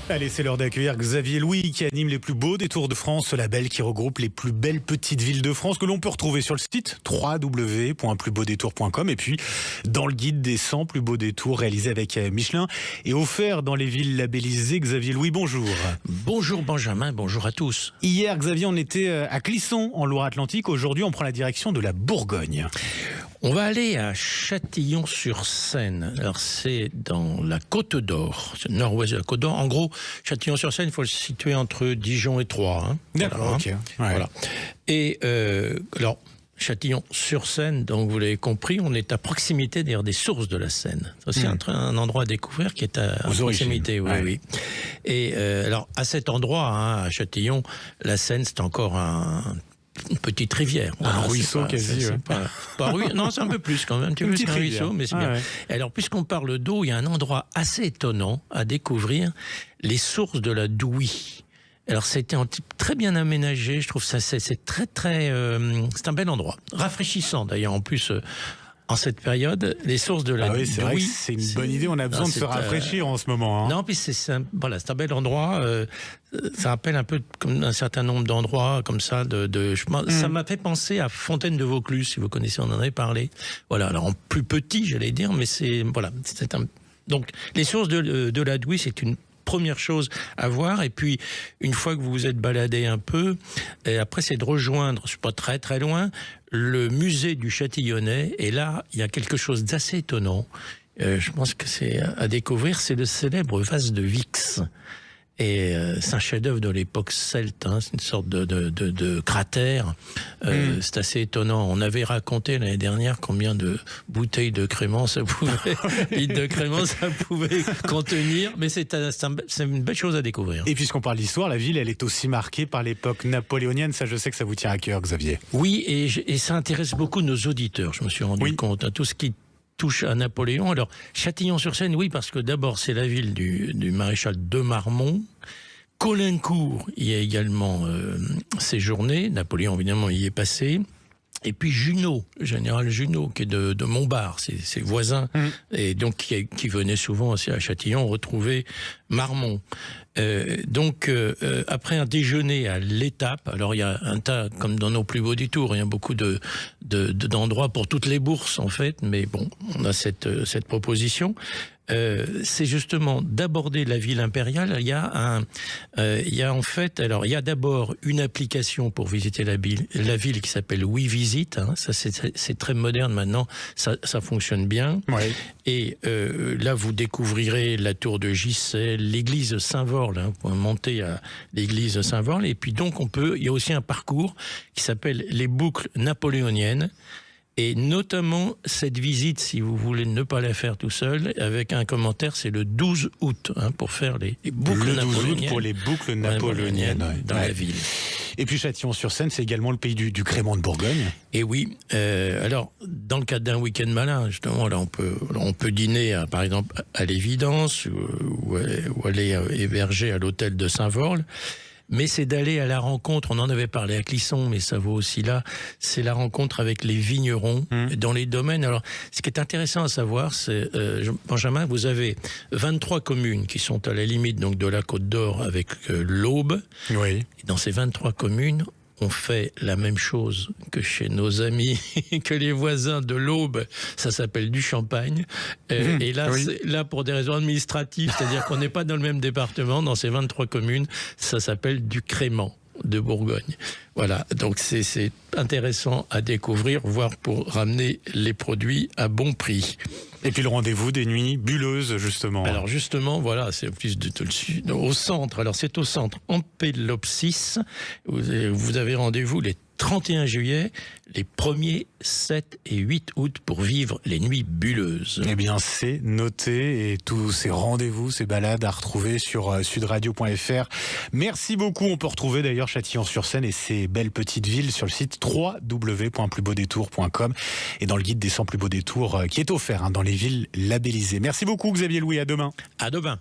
Allez, c'est l'heure d'accueillir Xavier Louis qui anime les plus beaux détours de France, ce label qui regroupe les plus belles petites villes de France que l'on peut retrouver sur le site www.plusbeaudétours.com et puis dans le guide des 100 plus beaux détours réalisés avec Michelin et offert dans les villes labellisées. Xavier Louis, bonjour. Bonjour Benjamin, bonjour à tous. Hier, Xavier, on était à Clisson en Loire-Atlantique. Aujourd'hui, on prend la direction de la Bourgogne. On va aller à Châtillon-sur-Seine. Alors c'est dans la Côte d'Or, c'est le nord-ouest de la Côte d'Or. En gros, Châtillon-sur-Seine, il faut le situer entre Dijon et Troyes. Hein. D'accord, ok. Ouais. Voilà. Et alors, Châtillon-sur-Seine, donc vous l'avez compris, on est à proximité d'ailleurs des sources de la Seine. C'est aussi un endroit à découvrir qui est à proximité. Oui, oui. Et alors, à cet endroit, hein, à Châtillon, la Seine, c'est encore une petite rivière. Un ruisseau quasi. Non, c'est un peu plus quand même. Tu veux, c'est un ruisseau, mais c'est bien. Ouais. Alors, puisqu'on parle d'eau, il y a un endroit assez étonnant à découvrir, les sources de la Douy. Alors, c'était un type très bien aménagé. Je trouve ça, c'est très, très, c'est un bel endroit. Rafraîchissant, d'ailleurs, en plus, en cette période, les sources de la Douy. C'est vrai que c'est une bonne idée. On a besoin de se rafraîchir en ce moment. Hein. Non, puis c'est un bel endroit. Ça rappelle un peu comme un certain nombre d'endroits comme ça. Ça m'a fait penser à Fontaine de Vaucluse, si vous connaissez, on en avait parlé. Voilà, alors en plus petit, j'allais dire, mais donc les sources de la Douy, c'est une première chose à voir. Et puis, une fois que vous vous êtes baladé un peu, et après, c'est de rejoindre, c'est pas très très loin, le musée du Châtillonnais. Et là, il y a quelque chose d'assez étonnant. Je pense que c'est à découvrir. C'est le célèbre vase de Vix. Et c'est un chef-d'œuvre de l'époque celte, hein, c'est une sorte de cratère. C'est assez étonnant. On avait raconté l'année dernière combien de bouteilles de crément ça pouvait, litres de crément ça pouvait contenir. Mais c'est une belle chose à découvrir. Et puisqu'on parle d'histoire, la ville, elle est aussi marquée par l'époque napoléonienne. Ça, je sais que ça vous tient à cœur, Xavier. Oui, et ça intéresse beaucoup nos auditeurs. Je me suis rendu compte à tout ce qui touche à Napoléon. Alors, Châtillon-sur-Seine, oui, parce que d'abord, c'est la ville du maréchal de Marmont. Caulaincourt y a également séjourné. Napoléon, évidemment, y est passé. Et puis Junot, général Junot, qui est de Montbard, ses voisins, et donc qui venait souvent aussi à Châtillon retrouver Marmont. Après un déjeuner à l'étape, alors il y a un tas, comme dans nos plus beaux détours, il y a beaucoup d'endroits pour toutes les bourses en fait, mais bon, on a cette proposition. C'est justement d'aborder la ville impériale. Il y a d'abord une application pour visiter la ville qui s'appelle Oui Visite. Hein. Ça c'est très moderne maintenant. Ça fonctionne bien. Ouais. Et là vous découvrirez la tour de Gissel, l'église Saint-Vorle. Hein, pour monter à l'église Saint-Vorle. Et puis donc il y a aussi un parcours qui s'appelle les boucles napoléoniennes. Et notamment, cette visite, si vous voulez ne pas la faire tout seul, avec un commentaire, c'est le 12 août, hein, pour faire les boucles napoléoniennes. Le 12 août pour les boucles napoléoniennes dans la ville. Et puis Châtillon-sur-Seine, c'est également le pays du crément de Bourgogne. Et oui, alors, dans le cadre d'un week-end malin, justement, là, on peut dîner, par exemple, à l'Évidence, ou aller héberger à l'hôtel de Saint-Vorle. Mais c'est d'aller à la rencontre, on en avait parlé à Clisson, mais ça vaut aussi là, c'est la rencontre avec les vignerons dans les domaines. Alors, ce qui est intéressant à savoir, c'est, Benjamin, vous avez 23 communes qui sont à la limite donc de la Côte d'Or avec l'Aube. Oui. Et dans ces 23 communes, on fait la même chose que chez nos amis, que les voisins de l'Aube, ça s'appelle du champagne. Et là, là, pour des raisons administratives, c'est-à-dire qu'on n'est pas dans le même département, dans ces 23 communes, ça s'appelle du crément de Bourgogne. Voilà, donc c'est intéressant à découvrir, voire pour ramener les produits à bon prix. Et puis le rendez-vous des nuits bulleuses, justement. Alors justement, voilà, c'est plus au centre. Alors c'est au centre Ampelopsis. Vous avez rendez-vous les 31 juillet, les 1er, 7 et 8 août pour vivre les nuits bulleuses. Eh bien, c'est noté et tous ces rendez-vous, ces balades à retrouver sur sudradio.fr. Merci beaucoup. On peut retrouver d'ailleurs Châtillon-sur-Seine et ses belles petites villes sur le site www.plusbeaudétours.com et dans le guide des 100 plus beaux détours qui est offert dans les villes labellisées. Merci beaucoup Xavier Louis, à demain. À demain.